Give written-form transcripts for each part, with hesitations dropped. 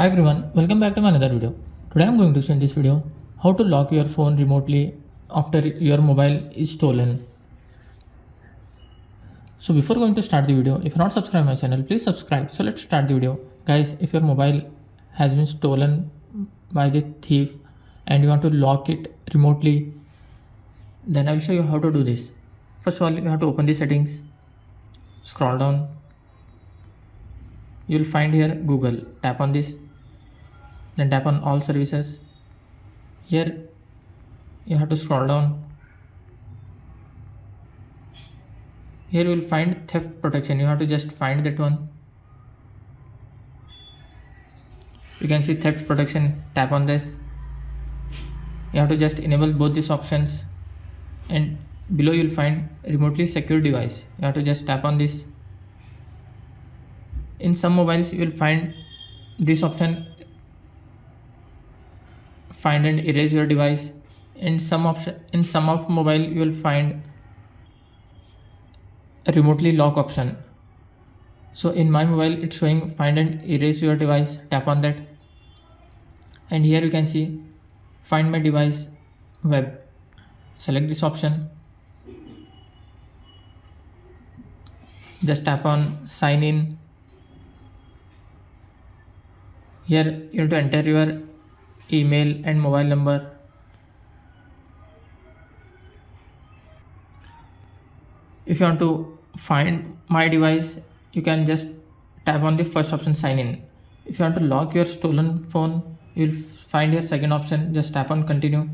Hi everyone, welcome back to my another video. Today I'm going to show in this video how to lock your phone remotely after your mobile is stolen. So before going to start the video, if you're not subscribed my channel, please subscribe. So let's start the video. Guys, if your mobile has been stolen by the thief and you want to lock it remotely, then I'll show you how to do this. First of all, you have to open the settings, scroll down, you'll find here Google, tap on this, then tap on all services. Here you have to scroll down. Here you will find theft protection. You have to just find that one. You can see theft protection, tap on this. You have to just enable both these options, and below you will find remotely secure device. You have to just tap on this. In some mobiles you will find this option, find and erase your device. In some of mobile you will find a remotely lock option. So in my mobile it's showing find and erase your device, tap on that, and here you can see find my device web. Select this option, just tap on sign in. Here you have to enter your email and mobile number. If you want to find my device, you can just tap on the first option, sign in. If you want to lock your stolen phone, you'll find your second option, just tap on continue.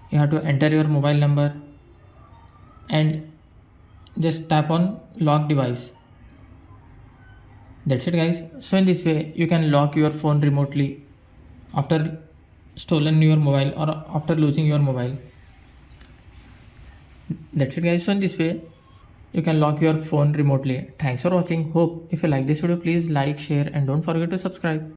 You have to enter your mobile number and just tap on lock device. That's it guys. So in this way you can lock your phone remotely after stolen your mobile or after losing your mobile. That's it guys. So in this way you can lock your phone remotely. Thanks for watching. Hope if you like this video, please like, share and don't forget to subscribe.